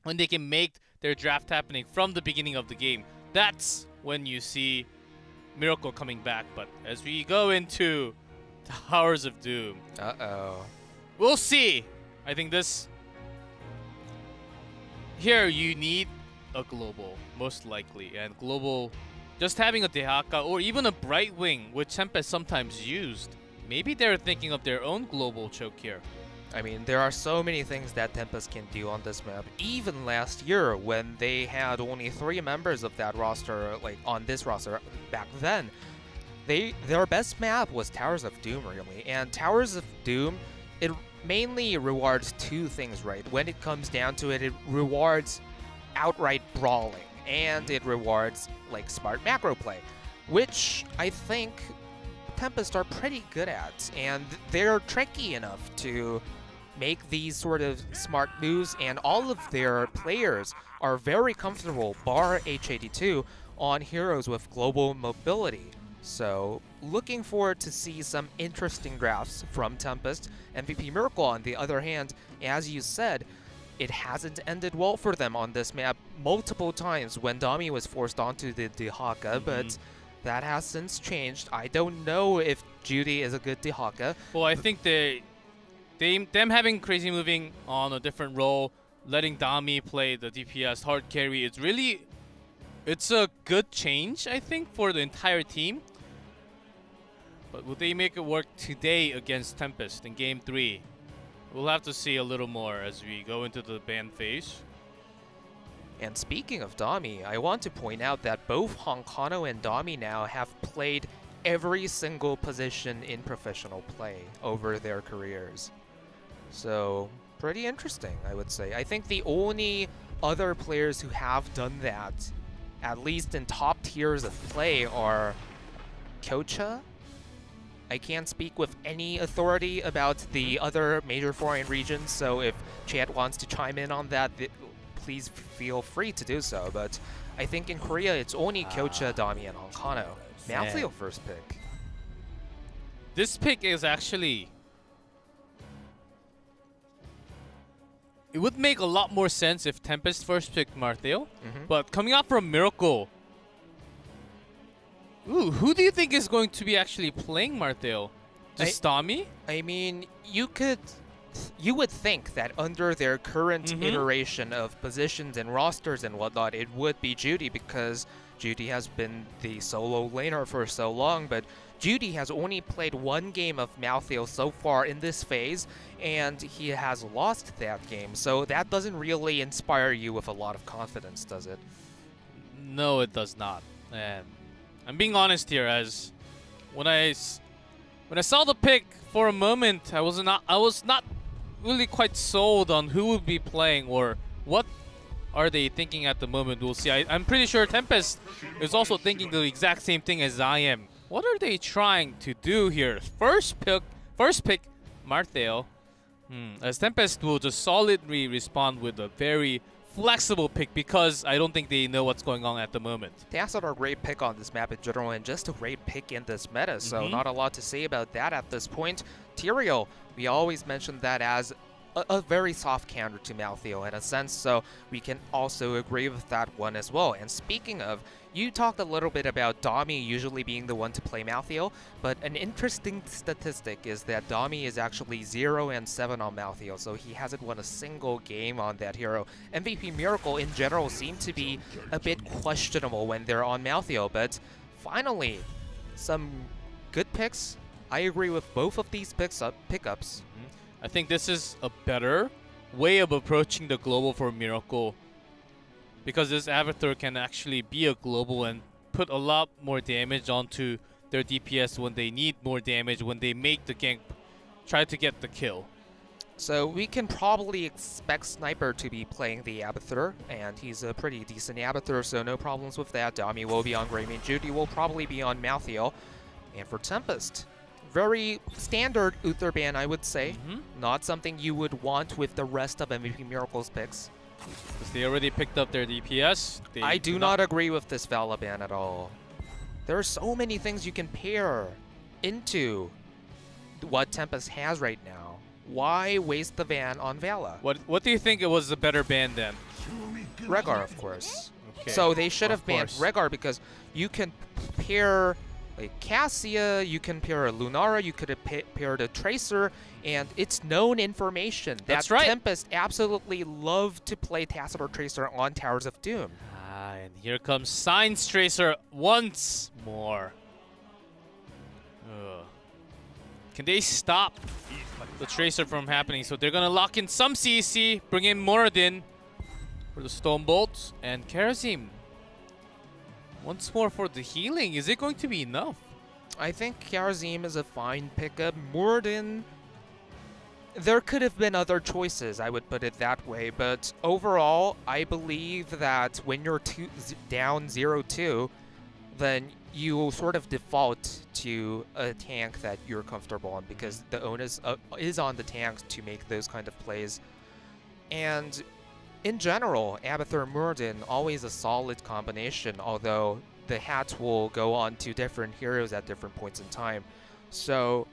when they can make their draft happening from the beginning of the game, that's when you see Miracle coming back. But as we go into Towers of Doom, we'll see. I think this here you need a global, most likely, and global. Just having a Dehaka or even a Brightwing, which Tempest sometimes used, maybe they're thinking of their own global choke here. I mean, there are so many things that Tempest can do on this map. Even last year, when they had only 3 members of that roster, like on this roster back then, their best map was Towers of Doom, really. And Towers of Doom, it mainly rewards 2 things, right? When it comes down to it, it rewards outright brawling, and it rewards like smart macro play, which I think Tempest are pretty good at, and they're tricky enough to make these sort of smart moves, and all of their players are very comfortable, bar H82, on heroes with global mobility. So looking forward to see some interesting drafts from Tempest. MVP Miracle, on the other hand, as you said, it hasn't ended well for them on this map multiple times when Dami was forced onto the Dehaka, but that has since changed. I don't know if Judy is a good Dehaka. Well, I think them having Crazy moving on a different role, letting Dami play the DPS hard carry, it's a good change, I think, for the entire team. But will they make it work today against Tempest in Game 3? We'll have to see a little more as we go into the ban phase. And speaking of Dami, I want to point out that both Honkano and Dami now have played every single position in professional play over their careers. So, pretty interesting, I would say. I think the only other players who have done that, at least in top tiers of play, are Kocha. I can't speak with any authority about the other major foreign regions, so if Chad wants to chime in on that, please feel free to do so. But I think in Korea, it's only Kocha, Dami, and Honkano. Maltheo first pick. This pick is actually... It would make a lot more sense if Tempest first picked Maltheo, but coming out from Miracle... Ooh, who do you think is going to be actually playing Maltheo? Just Dami? I mean, you would think that under their current iteration of positions and rosters and whatnot, it would be Judy, because Judy has been the solo laner for so long, but Judy has only played 1 game of Maltheo so far in this phase, and he has lost that game, so that doesn't really inspire you with a lot of confidence, does it? No, it does not. And I'm being honest here, as when I saw the pick for a moment, I was not really quite sold on who would be playing or what are they thinking at the moment. We'll see. I'm pretty sure Tempest is also thinking the exact same thing as I am. What are they trying to do here? First pick Maltheo. As Tempest will just solidly respond with a very flexible pick, because I don't think they know what's going on at the moment. That's not a great pick on this map in general, and just a great pick in this meta, so not a lot to say about that at this point. Tyrael, we always mention that as a very soft counter to Maltheo in a sense, so we can also agree with that one as well. And speaking of, you talked a little bit about Dami usually being the one to play Maltheo, but an interesting statistic is that Dami is actually 0-7 on Maltheo, so he hasn't won a single game on that hero. MVP Miracle in general seem to be a bit questionable when they're on Maltheo, but finally, some good picks. I agree with both of these pickups. I think this is a better way of approaching the global for Miracle, because this avatar can actually be a global and put a lot more damage onto their DPS when they need more damage, when they make the gank, try to get the kill. So we can probably expect Sniper to be playing the Abathur, and he's a pretty decent Abathur, so no problems with that. Dami will be on Greymane, Judy will probably be on Maltheo. And for Tempest, very standard Uther ban, I would say. Not something you would want with the rest of MVP Miracle's picks. Because they already picked up their DPS. I do not agree with this Vala ban at all. There are so many things you can pair into what Tempest has right now. why waste the ban on Vala? What do you think it was a better ban then? Rehgar, of course. Okay. So they should have Of banned course. Rehgar because you can pair like Cassia, you can pair a Lunara, you could have paired a Tracer, and it's known information that That's right. Tempest absolutely love to play Tassadar Tracer on Towers of Doom. And here comes Science Tracer once more. Ugh. Can they stop the Tracer from happening? So they're gonna lock in some CC, bring in Moradin for the Stone Bolts, and Karazim once more for the healing. Is it going to be enough? I think Karazim is a fine pickup. Moradin, there could have been other choices, I would put it that way, but overall, I believe that when you're down 0-2, then you sort of default to a tank that you're comfortable on because the onus is on the tank to make those kind of plays. And in general, Abathur Muradin, always a solid combination, although the hats will go on to different heroes at different points in time. So,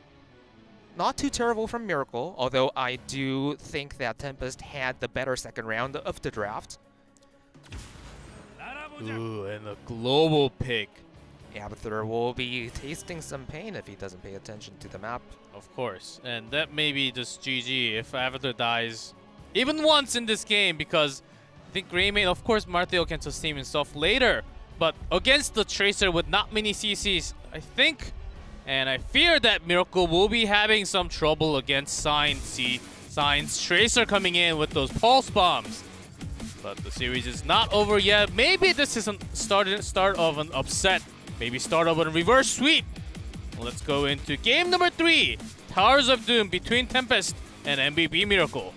not too terrible from Miracle, although I do think that Tempest had the better second round of the draft. Ooh, and a global pick. Abathur will be tasting some pain if he doesn't pay attention to the map. Of course, and that may be just GG if Avatar dies even once in this game, because I think Greymane, of course, Marteo can sustain himself later, but against the Tracer with not many CCs, I think, and I fear that Miracle will be having some trouble against Science. See, Science Tracer coming in with those pulse bombs. But the series is not over yet. Maybe this is a start of an upset. Maybe start of a reverse sweep. Let's go into game number 3. Towers of Doom between Tempest and MVP Miracle.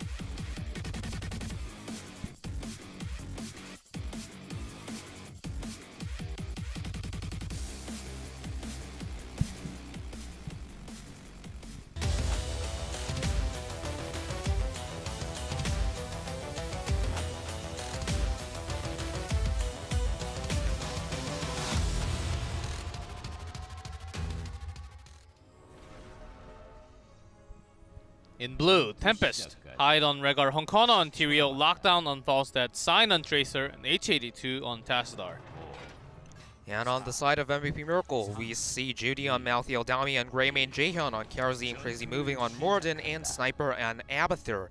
In blue, Tempest, hide on Rehgar, Honkona on Tyrael, Lockdown on Falstad, Sign on Tracer, and H82 on Tassadar. And on the side of MVP Miracle, we see Judy on Malthael, Dami on Greymane, Jaehyun on Karazim, Crazy Moving on Moradin, and Sniper on Abathur.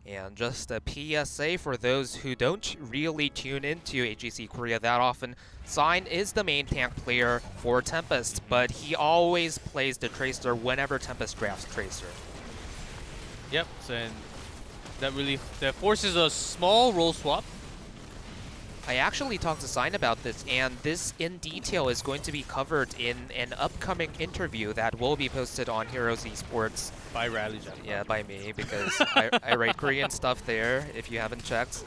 And just a PSA for those who don't really tune into HGC Korea that often, Sign is the main tank player for Tempest, but he always plays the Tracer whenever Tempest drafts Tracer. Yep, and that forces a small role swap. I actually talked to Sign about this, and this in detail is going to be covered in an upcoming interview that will be posted on Heroes Esports. By Rally Jack. Yeah, by me, because I write Korean stuff there, if you haven't checked.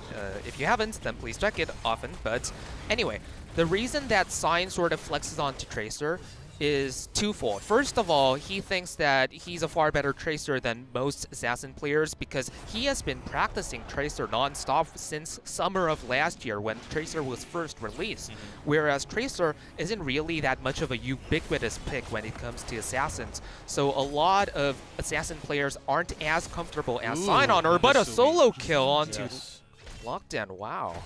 If you haven't, then please check it often. But anyway, the reason that Sign sort of flexes onto Tracer is twofold. First of all, he thinks that he's a far better Tracer than most Assassin players because he has been practicing Tracer non-stop since summer of last year when Tracer was first released. Whereas Tracer isn't really that much of a ubiquitous pick when it comes to Assassins. So a lot of Assassin players aren't as comfortable as Sign on her, but a solo kill onto Lockdown. Wow.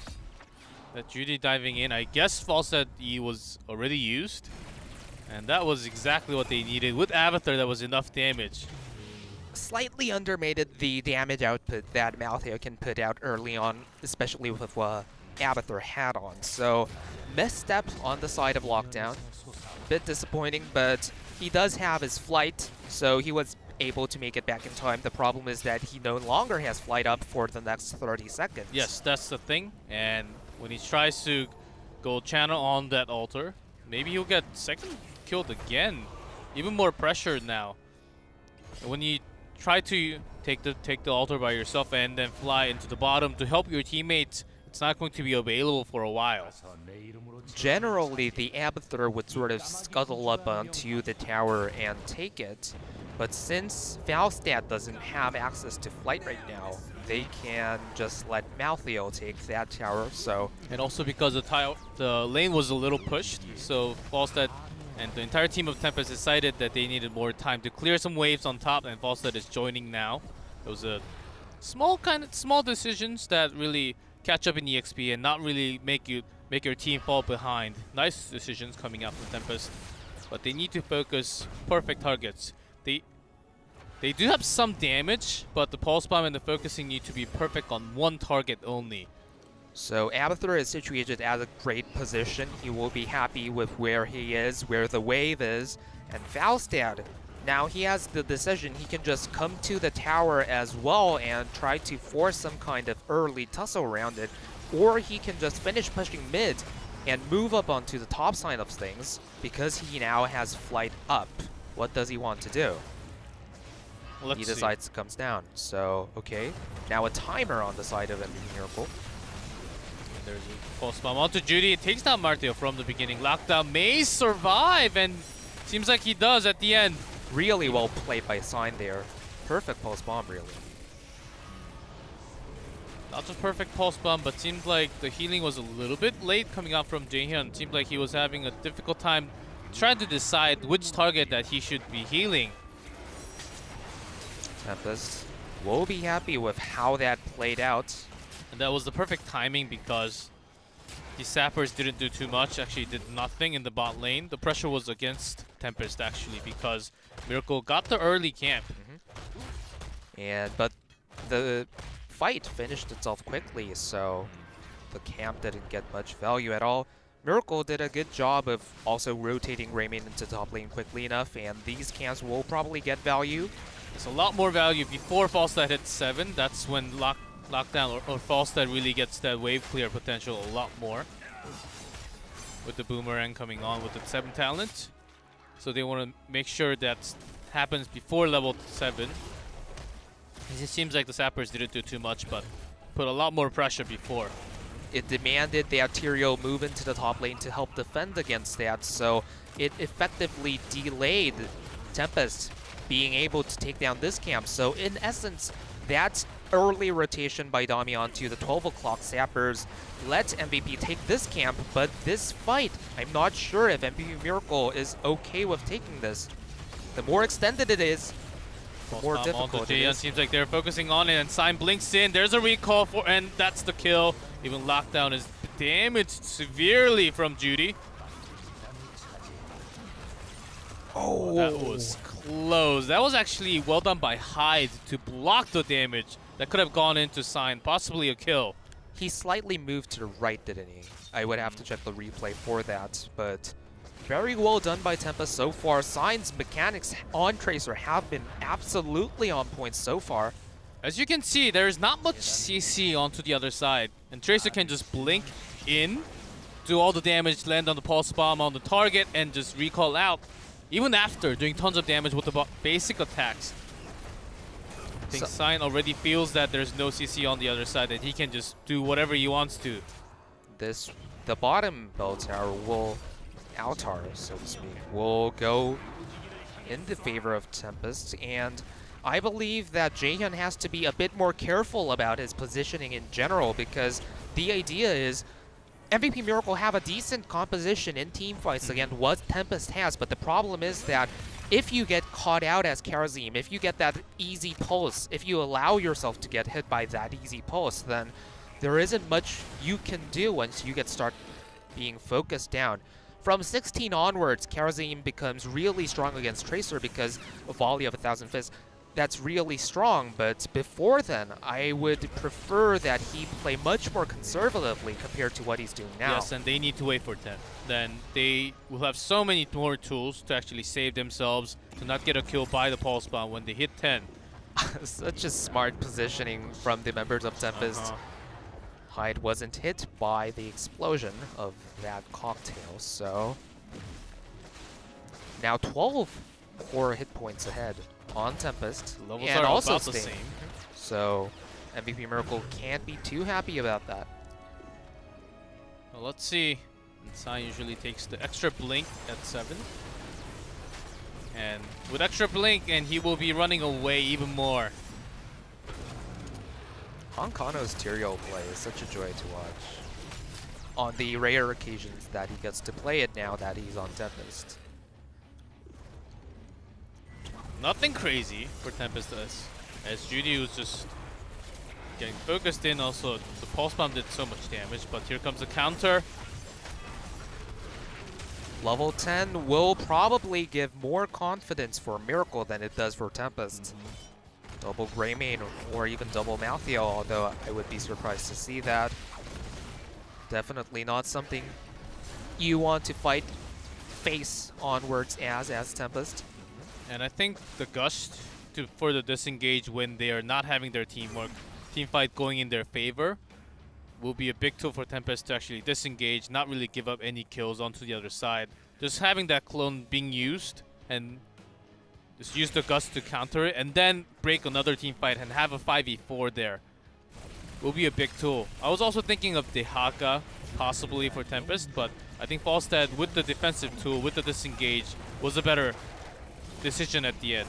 That Judy diving in, I guess Falstad E was already used. And that was exactly what they needed. With Abathur, that was enough damage. Slightly undermated the damage output that Malthael can put out early on, especially with what Abathur had on. So, misstep on the side of Lockdown. Bit disappointing, but he does have his flight, so he was able to make it back in time. The problem is that he no longer has flight up for the next 30 seconds. Yes, that's the thing. And when he tries to go channel on that altar, maybe he'll get second killed again. Even more pressure now. When you try to take the altar by yourself and then fly into the bottom to help your teammates, it's not going to be available for a while. Generally, the Abathur would sort of scuttle up onto the tower and take it. But since Falstad doesn't have access to flight right now, they can just let Malthael take that tower. So, and also because the lane was a little pushed, so Falstad and the entire team of Tempest decided that they needed more time to clear some waves on top, and Falstad is joining now. It was a small decisions that really catch up in EXP and not really make your team fall behind. Nice decisions coming out from Tempest, but they need to focus perfect targets. They do have some damage, but the pulse bomb and the focusing need to be perfect on one target only. So Abathur is situated at a great position. He will be happy with where he is, where the wave is. And Falstad, now he has the decision. He can just come to the tower as well and try to force some kind of early tussle around it. Or he can just finish pushing mid and move up onto the top side of things because he now has flight up. What does he want to do? He decides to comes down. So, okay. Now a timer on the side of MVP Miracle. And there's a false bomb onto Judy. It takes down Marteo from the beginning. Lockdown may survive, and seems like he does at the end. Really well played by Sign there. Perfect pulse bomb, really. Not a perfect pulse bomb, but seemed like the healing was a little bit late coming out from Jaehyun. Seemed like he was having a difficult time trying to decide which target that he should be healing. Tempest will be happy with how that played out. And that was the perfect timing because the sappers didn't do too much, actually did nothing in the bot lane. The pressure was against Tempest actually because Miracle got the early camp. But the fight finished itself quickly, so the camp didn't get much value at all. Miracle did a good job of also rotating Raymond into top lane quickly enough, and these camps will probably get value. There's a lot more value before Falstad hits 7. That's when Lockdown or Falstad really gets that wave clear potential a lot more. With the Boomerang coming on with the 7 talent. So they want to make sure that happens before level 7. It seems like the Sappers didn't do too much, but put a lot more pressure before. It demanded that Tyrael move into the top lane to help defend against that, so it effectively delayed Tempest being able to take down this camp. So in essence, that early rotation by Damian to the 12 o'clock Sappers let MVP take this camp, but this fight, I'm not sure if MVP Miracle is okay with taking this. The more extended it is, the more difficult it is. Seems like they're focusing on it, and Sign blinks in. There's a recall for, and that's the kill. Even Lockdown is damaged severely from Judy. Oh, that was close. That was actually well done by Hyde to block the damage that could have gone into Sign, possibly a kill. He slightly moved to the right, didn't he? I would have to check the replay for that, but very well done by Tempest so far. Sign's mechanics on Tracer have been absolutely on point so far. As you can see, there is not much CC onto the other side, and Tracer can just blink in, do all the damage, land on the pulse bomb on the target, and just recall out. Even after doing tons of damage with the basic attacks. I think Sign already feels that there's no CC on the other side, that he can just do whatever he wants to. The bottom bell tower will, Altar, so to speak, will go in the favor of Tempest, and I believe that Jaehyun has to be a bit more careful about his positioning in general, because the idea is MVP Miracle have a decent composition in team fights against what Tempest has, but the problem is that if you get caught out as Karazim, if you get that easy pulse, if you allow yourself to get hit by that easy pulse, then there isn't much you can do once you start being focused down. From 16 onwards, Karazim becomes really strong against Tracer because a volley of 1,000 fists, that's really strong, but before then, I would prefer that he play much more conservatively compared to what he's doing now. Yes, and they need to wait for 10. Then they will have so many more tools to actually save themselves, to not get a kill by the pulse bomb when they hit 10. Such a smart positioning from the members of Tempest. Hyde wasn't hit by the explosion of that cocktail, so now 12 core hit points ahead on Tempest, levels and are also about the same. So MVP Miracle can't be too happy about that. Well, let's see. Sign usually takes the extra blink at 7. And with extra blink, and he will be running away even more. Hankano's Tyrael play is such a joy to watch. On the rare occasions that he gets to play it now that he's on Tempest. Nothing crazy for Tempest does. as Judy was just getting focused in. Also, the pulse bomb did so much damage, but here comes a counter. Level 10 will probably give more confidence for Miracle than it does for Tempest. Double Greymane or even double Malthael, although I would be surprised to see that. Definitely not something you want to fight face onwards as Tempest. And I think the Gust for the disengage when they are not having their team fight going in their favor will be a big tool for Tempest to actually disengage, not really give up any kills onto the other side. Just having that clone being used and just use the Gust to counter it and then break another team fight and have a 5v4 there will be a big tool. I was also thinking of Dehaka possibly for Tempest, but I think Falstad with the defensive tool, with the disengage, was a better decision at the end.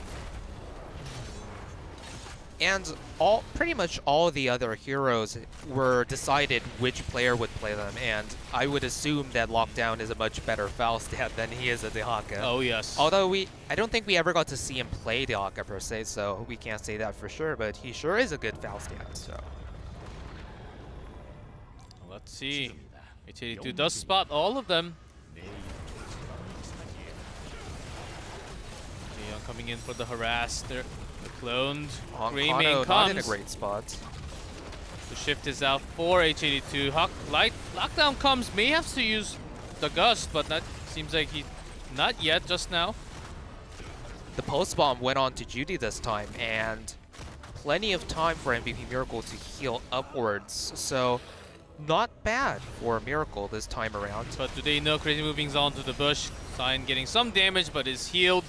And pretty much all the other heroes were decided which player would play them, and I would assume that Lockdown is a much better Falstad than he is a Dehaka. Oh yes. Although I don't think we ever got to see him play Dehaka per se, so we can't say that for sure, but he sure is a good Falstad, so. Let's see. HGC does spot all of them. Leon coming in for the harass. They're cloned. Greymane not in a comes. great spot. The shift is out for H82. Lockdown comes. May have to use the Gust, but that seems like he not yet just now. The post bomb went on to Judy this time, and plenty of time for MVP Miracle to heal upwards. So not bad for Miracle this time around. But do they know Crazy Moving's onto the bush? Sign getting some damage, but is healed.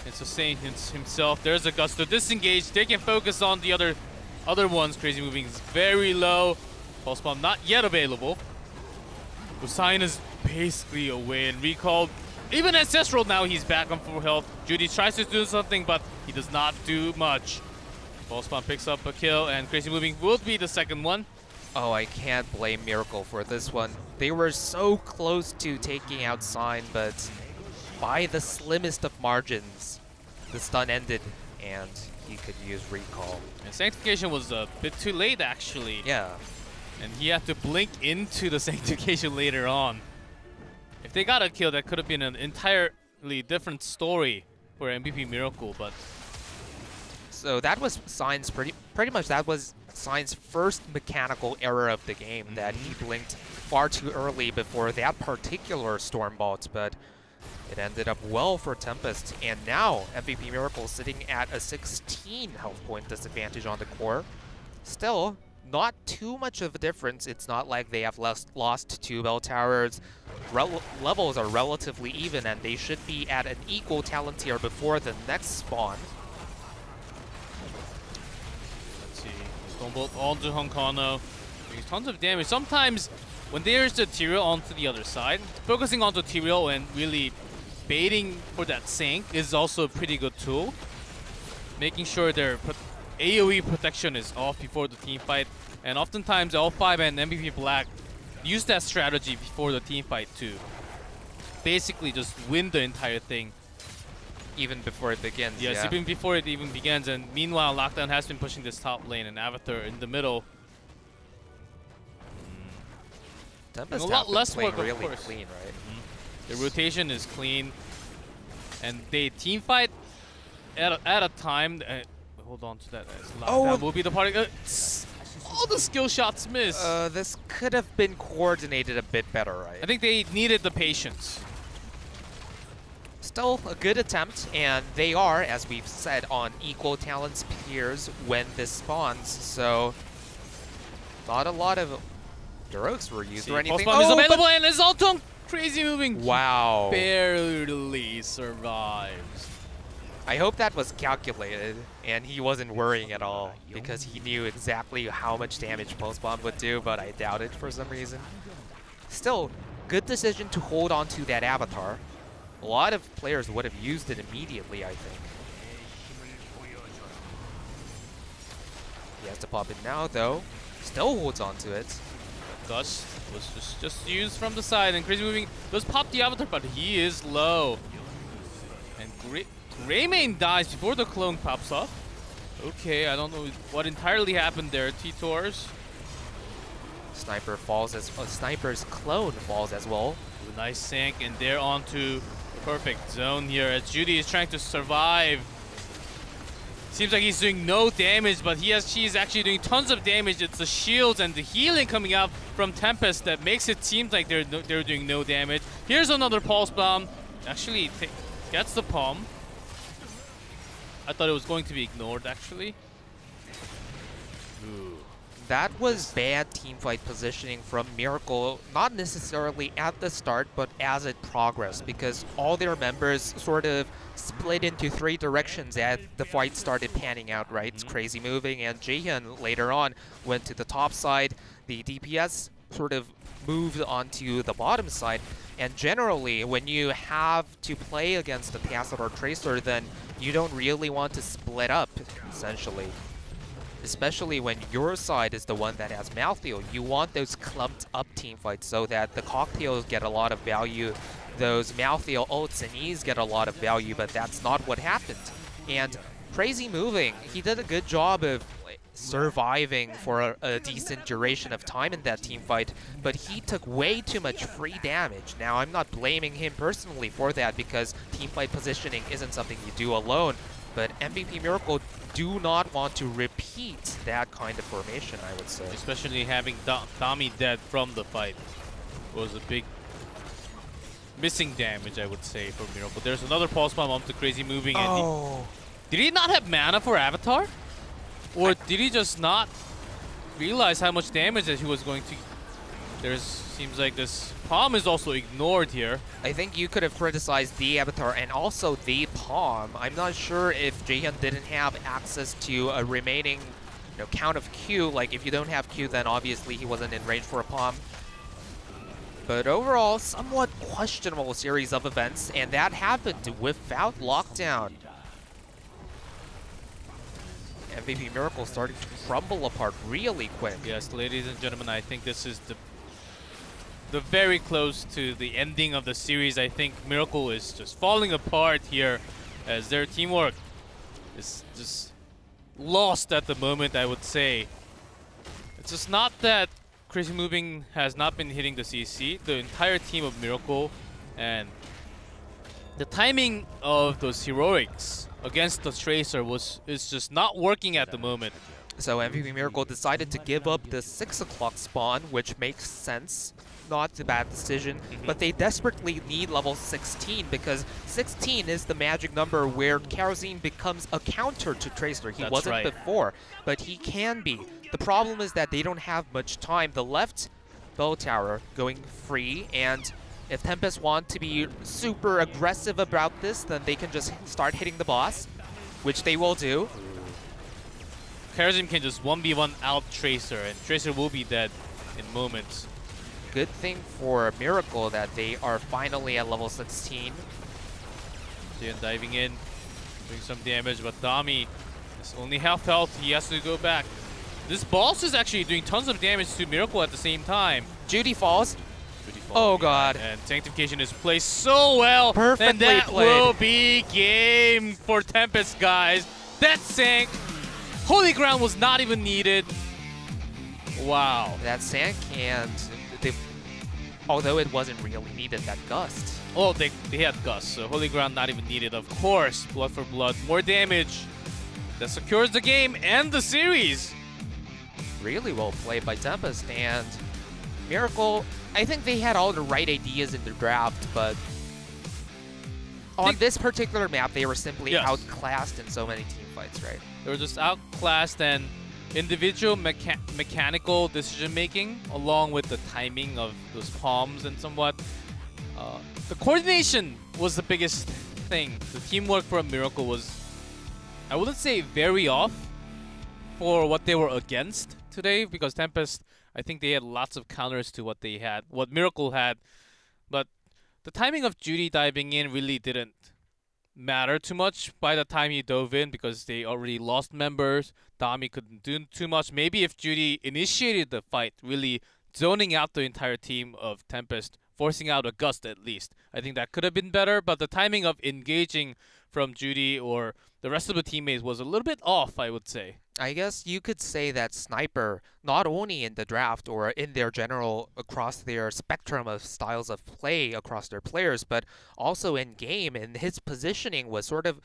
And sustained himself. There's a Gust to disengage. They can focus on the other ones. Crazy Moving is very low. Pulse bomb not yet available. Hussein is basically away and recalled. Even Ancestral now he's back on full health. Judy tries to do something, but he does not do much. Pulse bomb picks up a kill, and Crazy Moving will be the second one. Oh, I can't blame Miracle for this one. They were so close to taking out Sign, but by the slimmest of margins, the stun ended, and he could use recall. And Sanctification was a bit too late, actually. Yeah. And he had to blink into the Sanctification later on. If they got a kill, that could have been an entirely different story for MVP Miracle, but... So that was Sign's pretty much that was Sign's first mechanical error of the game, that he blinked far too early before that particular Stormbolt, but it ended up well for Tempest, and now MVP Miracle sitting at a 16 health point disadvantage on the core. Still, not too much of a difference. It's not like they have lost 2 bell towers. Levels are relatively even, and they should be at an equal talent tier before the next spawn. Let's see. Stormbolt onto Honkano. Doing tons of damage. Sometimes when there's the Tyrael onto the other side, focusing onto Tyrael and really baiting for that Sank is also a pretty good tool. Making sure their AoE protection is off before the team fight. And oftentimes L5 and MVP Black use that strategy before the team fight to basically just win the entire thing. Even before it begins, yes, yeah. even before it even begins. And meanwhile, Lockdown has been pushing this top lane and Avatar in the middle. Tempest a lot less work, really of course. Clean, right? The rotation is clean, and they team fight at a time. Hold on to that. Lockdown will be the party. All the skill shots miss. This could have been coordinated a bit better, right? I think they needed the patience. Still a good attempt, and they are, as we've said, on equal talents peers when this spawns. So not a lot of heroics were used or anything. Pulse bomb is available, and is also Crazy Moving. Wow. Barely survives. I hope that was calculated, and he wasn't worrying at all, because he knew exactly how much damage Pulse Bomb would do, but I doubt it for some reason. Still, good decision to hold on to that Avatar. A lot of players would have used it immediately, I think. He has to pop it now, though. Still holds on to it. Gust was just used from the side, and Crazy Moving does pop the Avatar, but he is low. And Greymane dies before the clone pops off. Okay, I don't know what entirely happened there. T-Tors. Sniper falls as Sniper's clone falls as well. Ooh, nice sink, and they're onto perfect zone here as Judy is trying to survive. Seems like he's doing no damage, but she's actually doing tons of damage. It's the shields and the healing coming out from Tempest that makes it seem like they're doing no damage. Here's another pulse bomb. Actually, gets the palm. I thought it was going to be ignored, actually. Ooh. That was bad teamfight positioning from Miracle, not necessarily at the start, but as it progressed, because all their members sort of split into 3 directions as the fight started panning out, right? It's Crazy moving, and Jaehyun later on went to the top side. The DPS sort of moved onto the bottom side, and generally, when you have to play against a Tacet or Tracer, then you don't really want to split up, essentially. Especially when your side is the one that has Malthael. You want those clumped up team fights so that the cocktails get a lot of value, those Malthael ults and E's get a lot of value, but that's not what happened. And Crazy moving, he did a good job of surviving for a decent duration of time in that team fight, but he took way too much free damage. Now, I'm not blaming him personally for that because team fight positioning isn't something you do alone, but MVP Miracle do not want to repeat that kind of formation, I would say. Especially having Tommy dead from the fight was a big missing damage, I would say, for Miracle. There's another pulse bomb onto Crazy moving. Oh. And did he not have mana for Avatar? Or did he just not realize how much damage that he was going to... Seems like this palm is also ignored here. I think you could have criticized the Avatar and also the palm. I'm not sure if Jaehyun didn't have access to a remaining count of Q. Like, if you don't have Q, then obviously he wasn't in range for a palm. But overall, somewhat questionable series of events, and that happened without lockdown. MVP Miracle starting to crumble apart really quick. Yes, ladies and gentlemen, I think this is the very close to the ending of the series. I think Miracle is just falling apart here as their teamwork is just lost at the moment, I would say. It's just not that Crazy Moving has not been hitting the CC. The entire team of Miracle and the timing of those heroics against the Tracer is just not working at the moment. So MVP Miracle decided to give up the 6 o'clock spawn, which makes sense. Not a bad decision, but they desperately need level 16 because 16 is the magic number where Kerosene becomes a counter to Tracer. He wasn't before, but he can be. The problem is that they don't have much time. The left bell tower going free, and if Tempest want to be super aggressive about this, then they can just start hitting the boss, which they will do. Kerosene can just 1v1 out Tracer, and Tracer will be dead in moments. Good thing for Miracle that they are finally at level 16. Jian diving in, doing some damage, but Dami is only half health. He has to go back. This boss is actually doing tons of damage to Miracle at the same time. Judy falls. Oh god. And Sanctification is placed so well. Perfectly and that played. will be game for Tempest, guys. That sank. Holy Ground was not even needed. Wow. That sank, and although it wasn't really needed, that gust. Oh, they had Gust, so Holy Ground not even needed. Of course, Blood for Blood, more damage. That secures the game and the series. Really well played by Tempest, and Miracle, I think they had all the right ideas in the draft, but on this particular map, they were simply outclassed in so many team fights, right? They were just outclassed, and individual mechanical decision-making, along with the timing of those palms and somewhat. The coordination was the biggest thing. The teamwork for a Miracle was, I wouldn't say very off for what they were against today, because Tempest, I think they had lots of counters to what they had, what Miracle had. But the timing of Judy diving in really didn't matter too much by the time he dove in, because they already lost members. Dami couldn't do too much. Maybe if Judy initiated the fight, really zoning out the entire team of Tempest, forcing out a Gust at least, I think that could have been better. But the timing of engaging from Judy or the rest of the teammates was a little bit off, I would say. I guess you could say that Sniper, not only in the draft or in their general across their spectrum of styles of play across their players, but also in game, and his positioning was sort of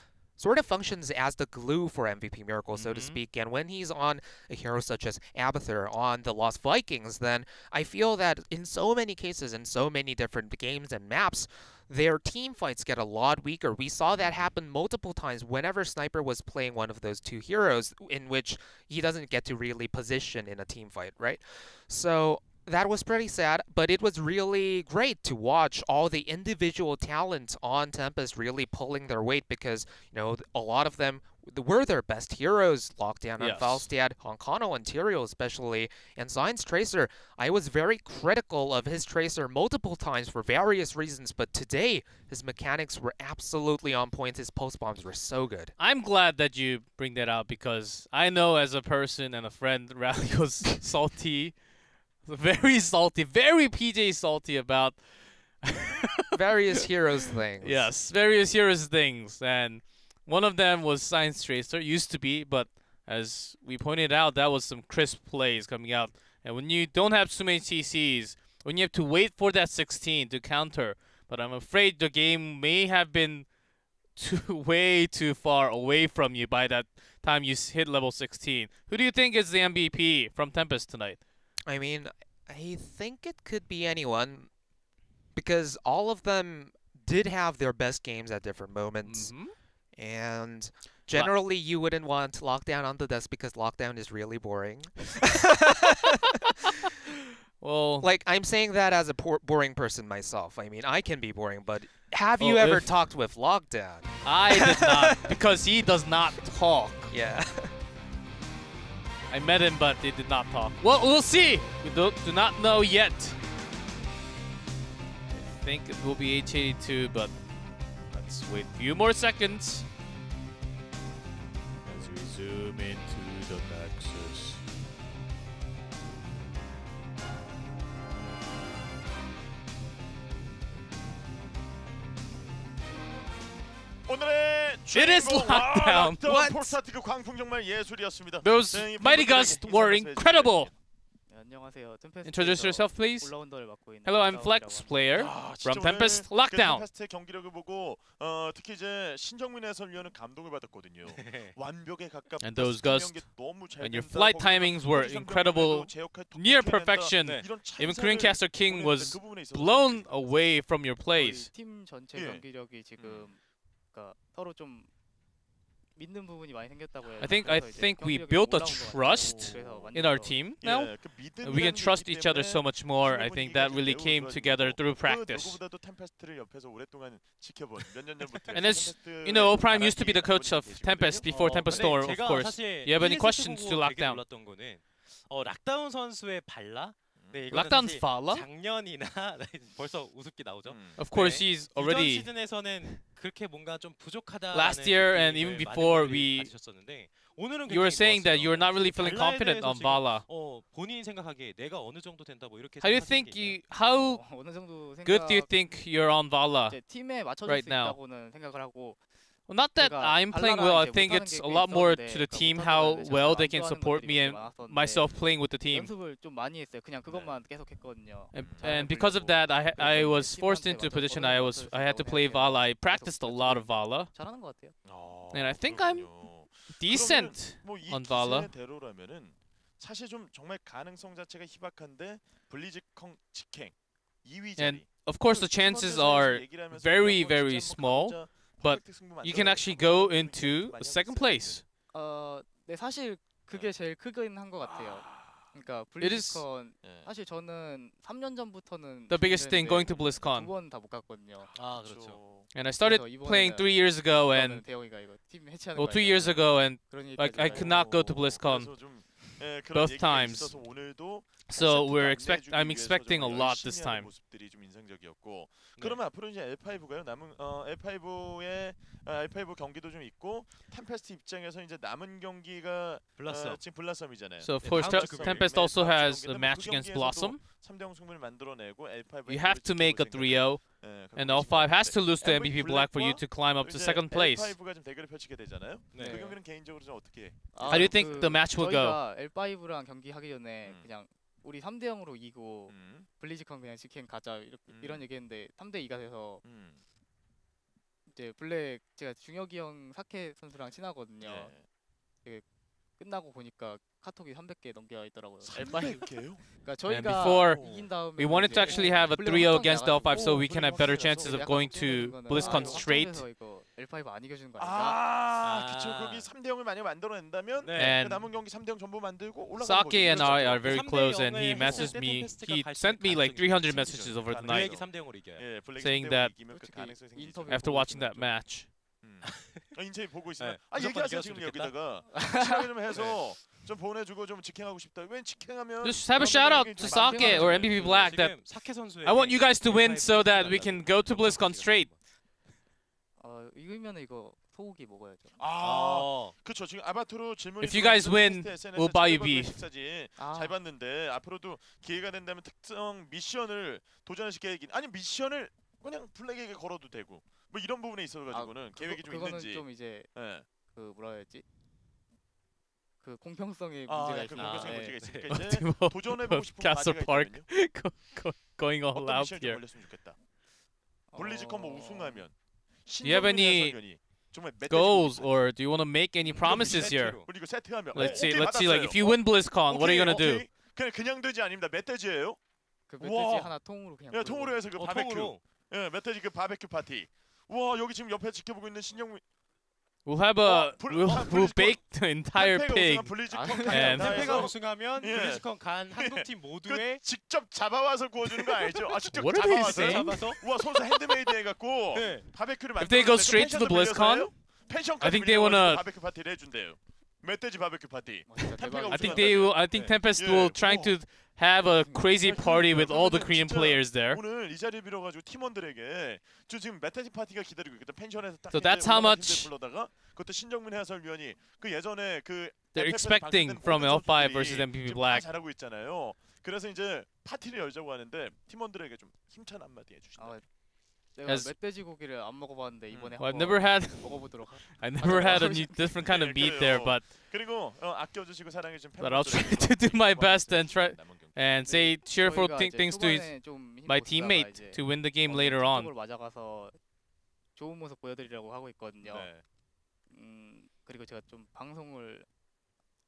functions as the glue for MVP Miracle, so to speak. And when he's on a hero such as Abathur on the Lost Vikings, then I feel that in so many cases, in so many different games and maps, their team fights get a lot weaker. We saw that happen multiple times whenever Sniper was playing one of those two heroes, in which he doesn't get to really position in a team fight, right? So that was pretty sad, but it was really great to watch all the individual talent on Tempest really pulling their weight, because, you know, a lot of them were their best heroes. Lockdown and Falstad, Honkano and Tyrael especially, and Zion's Tracer. I was very critical of his Tracer multiple times for various reasons, but today his mechanics were absolutely on point. His post bombs were so good. I'm glad that you bring that out, because I know as a person and a friend, Rally was salty. Very salty, very PJ salty about various heroes things. Yes, various heroes things, and one of them was Science Tracer, used to be, but as we pointed out, that was some crisp plays coming out. And when you don't have too many CCs, when you have to wait for that 16 to counter, but I'm afraid the game may have been way too far away from you by that time you hit level 16. Who do you think is the MVP from Tempest tonight? I mean, I think it could be anyone, because all of them did have their best games at different moments. And generally, you wouldn't want Lockdown on the desk because Lockdown is really boring. Well, like, I'm saying that as a boring person myself. I mean, I can be boring, but have you ever talked with Lockdown? I did not, because he does not talk. Yeah. I met him, but they did not talk. Well, we'll see. We do not know yet. I think it will be H82, but let's wait a few more seconds as we zoom into the Nexus. It is Lockdown. What? Those mighty gusts were incredible. Introduce yourself, please. Hello, I'm Flex player from Tempest Lockdown. And those gusts and your flight timings were incredible, near perfection. Even Korean Caster King was blown away from your plays. I think we built a trust in our team now. We can trust each other so much more. I think that really came together through practice. And as you know, Prime used to be the coach of Tempest before Tempest Storm, of course. You have any questions to Lockdown? 락다운 선수의 발라? 네, Lockdown's Fala? 작년이나 벌써 우습게 나오죠. Of course, he's already 이전 시즌에서는 그렇게 뭔가 좀 부족하다. Last year and even before we, you were saying that you were not really feeling confident on Vala. 본인이 생각하기에 내가 어느 정도 된다 뭐 이렇게. How good do you think you're on Vala right now? Well, not that I'm playing well. I think it's a lot more to the team how well they can support me and myself playing with the team. And because of that, I was forced into a position I had to play Vala. I practiced a lot of Vala, and I think I'm decent on Vala. And of course, the chances are very, very small. But you can actually go into second place. 네, 사실 그게 제일 크긴 한 것 같아요. 그러니까 블리즈컨 사실 저는 3년 전부터는 the biggest thing going to BlizzCon. 2번 다 못 갔거든요. 아, 그렇죠. And I started playing 3 years ago and 2 years ago and like I could not go to BlizzCon both times. So 콘셉트가 I'm 안내해주기 expecting a 위해서 좀 lot this 열심히 하는 time. 모습들이 좀 인상적이었고. 그러면 앞으로 이제 L5가요. 남은 L5의 L5 경기도 좀 있고 템페스트 입장에서 이제 남은 경기가 블라썸. 지금 블라썸이잖아요. So of 네, course, 다음 주 금요일. Tempest also has a match against Blossom. 3대0 승부를 만들어내고 L5 You have to make a 3-0, and L5 has to lose to MVP Black for you to climb up to second place. L5가 좀 대결을 펼치게 되잖아요. 네. 그 경기는 개인적으로 좀 어떻게? How do you think the match will go? 저희가 L5랑 경기 하기 전에 그냥 우리 3대 0으로 이기고 블리즈컨 그냥 직행 가자 이런 얘기했는데 3대 2가 돼서 이제 블랙 제가 중혁이 형 사케 선수랑 친하거든요. 네. 끝나고 보니까 카톡이 300개 넘겨 있더라고요. L5 게요? 그러니까 저희가 before, 이긴 다음에 We wanted to actually have a 3-0 against L5 so we can have better chances of going to BlizzCon straight. 이거 L5 안 이겨주는 거 아닌가? 그쵸. 거기 3대0을 만약 만들어낸다면 네. 그 남은 경기 3대0 전부 만들고 올라가는 Saki and I are very 3대 close, and 0에 he 했을 messaged 때 me. 템페스트가 He 갈 수 sent me 있는 like 가능성이 300 있죠. messages over the 블랙이 night 3대0으로 이겨요. 예, 블랙이 saying 3대0 that 이기면 그 솔직히 가능성이 생기죠. 인터뷰 after watching that match. 인체 보고 있으면 네, 아 무조건 얘기하세요 이겼으면 지금 여기다가 시간을 좀 해서 좀 보내주고 좀 직행하고 싶다. 왜 직행하면 Just have a shout out to Sake or MVP Black that 지금 사케 선수의 I want you guys to win so that we can go to BlizzCon straight. 이기면 이거 소고기 먹어야죠. 그렇죠. 지금 아바토로 질문이 If you guys win, we'll buy you beef. 사진 아. 잘 봤는데 앞으로도 기회가 된다면 특정 미션을 도전을 시켜야긴 아니 미션을 그냥 블랙에게 걸어도 되고 뭐 이런 부분에 있어 가지고는 계획이 좀 그거는 있는지. 좀 이제 예. 그 뭐라 해야지? 그 공평성의 아, 문제가 그 있으니까. 공격성 네. 문제가 있으니까 이제 Optimal 도전해보고 싶은 Castle 바디가 Park 있거든요. going all 어떤 out 미션이 좀 here. 걸렸으면 좋겠다. 블리즈컨 뭐 우승하면 Do you have any 정말 멧돼지 goals 고기 or do you want to make any promises here? 그리고 세트하면 Let's see. 오케이, Let's see. Like if 받았어요. you win BlizzCon, what are you gonna do? 오케이. 그냥 돼지 아닙니다. 멧돼지예요. 그 멧돼지 우와. 하나 통으로 그냥. 예, 통으로 해서 그 바베큐. 통으로. 예, 멧돼지 그 바베큐 파티. 와, 여기 지금 옆에 지켜보고 있는 신영민. We'll have a we'll BlizzCon. bake the entire 템페가 pig. 우승한 블리즈컨 and- 템페가 우승하면 예. 블리즈컨 간 한국 팀 그 모두의 직접 잡아와서 구워주는 거 알죠? 아, 직접 What are they 잡아와서. saying? 잡아서 우와, 손수 핸드메이드 해갖고 네. 바베큐를 If they go 만들어서 straight to the 펜션도 BlizzCon, 빌려서요? 펜션까지 I think they 빌려가지고 wanna- 바베큐 파티를 해준대요. 멧돼지 바베큐 파티. 진짜 템페가 대박이다. I think they will. I think Tempest Yeah. will trying to have a crazy party with all the Korean 진짜 players there. 오늘 이 자리 빌어가지고 팀원들에게 저 지금 멧돼지 파티가 기다리고 있거든. 펜션에서 딱 So that's how 올라간 much- 팀들 불러다가 그것도 신정민 해설위원이 그 예전에 그 They're FF에서 expecting 방송된 from 모든 L5 선수들이 versus MVP 지금 Black. 다 잘하고 있잖아요. 그래서 이제 파티를 열자고 하는데 팀원들에게 좀 힘찬 한마디 해주신다. 내가 As- 멧돼지 고기를 안 먹어봤는데 이번에 Well, I've 한번 never had 먹어보도록. I never had a new, different kind of meat there, but 그리고 아껴주시고 사랑해주신 but I'll try 팬분들에게 to do my best and try 남은 경기. and say cheerful 저희가 이제 things to his, 초반에 좀 힘 my 못 쓰다가 teammate 이제 to win the game later on. 쪽으로 맞아가서 좋은 모습 보여드리려고 하고 있거든요. 네. 그리고 제가 좀 방송을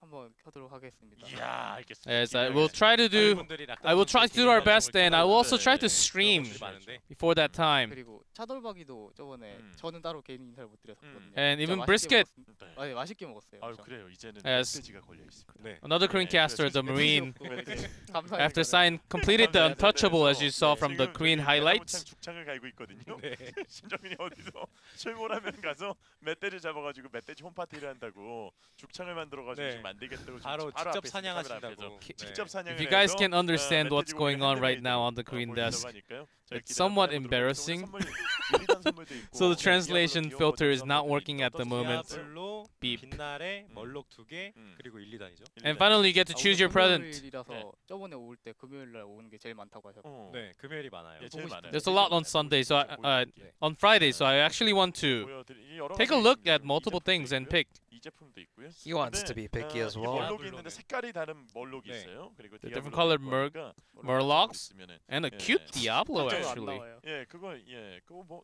한번 켜도록 하겠습니다. 이야, 알겠습니다. As I will try to do, 분들이 I will try to do our best, and I will also try to stream 많은데 before that time. 그리고 차돌박이도 저번에 저는 따로 개인 인사를 못 드렸었거든요. And 진짜 even 맛있게 brisket. 먹었습니다. 네, 맛있게 먹었어요. 아유 저. 그래요. 이제는 As- 멧돼지가 걸려 있습니다. 네. Another Korean Yeah, caster, yeah, the yeah. Marine, 감사합니다. after sign completed the untouchable, as you saw from the Korean highlights. 죽창을 갈고 있거든요. 네. 신정민이 어디서 출몰하면 가서 멧돼지 잡아가지고 멧돼지 홈파티를 한다고 죽창을 만들어가지고 네. 지금 만들겠다고 지금 바로 바로 직접 앞에 있습니다. 카메라 앞에서. 사냥하신다고. 직접 사냥을 If you guys 해서, can understand 멧돼지 what's going 고기를 on right 핸드메이드로, now on the Korean 보여준다고 desk, 하니까요. it's somewhat embarrassing. So the translation filter is not working at the moment. 디아블로, Beep. 빛날의 멀록 2개 그리고 1, 2단이죠. And finally, you get to choose your present. 금요일이라서 네. 저번에 올 때 금요일 날 오는 게 제일 많다고 하셨고. 네, 금요일이 많아요. 예, 제일 보고 많아요. There's a lot on Sunday, so on Friday, so I actually want to take a look at multiple things and pick. 이 제품도 있고요. He wants to be picky as 이게 well. 멀록이 있는데 색깔이 다른 멀록이 네. 있어요. 그리고 The different 디아블로 colored 보니까 Murlocs 있으면은 and a Yeah. cute Diablo, Yeah. actually. 예, 그거 뭐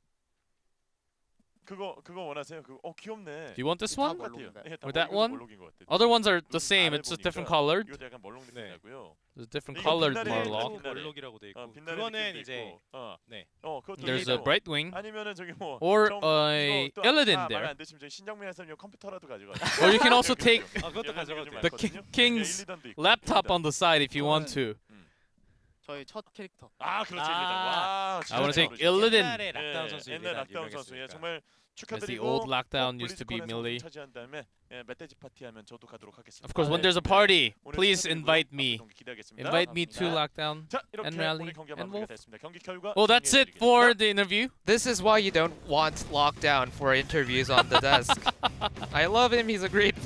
그거 원하세요? 그거 귀엽네. Do you want this 다 one? 멀록인가요? 예, 다 Or that 멀록이고 one? 멀록인 것 같아요. Other ones are the 그리고 same. 아래 It's just different 보니까 colored. 이것도 약간 멀록 느낌 네. 나고요. There's different 이거 colored 빛나는 Murloc. 빛나는 멀록이라고 돼 있고 빛나는 그거는 느낌도 이제 있고, 네. 그것도 There's a 있고. Brightwing 아니면은 저기 뭐 or 좀 a 이거 또 Illidan 다 there. 마음에 안 드시면 저기 신정민 해설위원 컴퓨터라도 가져가. Or you can also take 아 그것도 가져가도 좀 돼요. the 많거든요. King's 예, 1, 2단도 있고. laptop on the side if you want to. 저희 첫 캐릭터. 아 그렇죠. 아. 와, I want to take 진짜 Illidan. 옛날에 락다운 선수 옛날 일리단 락다운 선수 유명했으니까. 정말 As the 축하드리고 old lockdown 꼭 used to be 블리즈컨에서 Millie. 우승 차지한 다음에 멧돼지 파티하면 저도 가도록 하겠습니다. Of course, when 네. there's a party, 오늘 please 축하드리고요. invite 앞으로 me. 경기 기대하겠습니다. Invite me to 감사합니다. lockdown. 자 이렇게 and Rally 오늘 경기가 and 마무리가 Wolf. 됐습니다. 경기 결과 Well, that's it 정리해드리겠습니다. for the interview. This is why you don't want lockdown for interviews on the desk. I love him. He's a great player.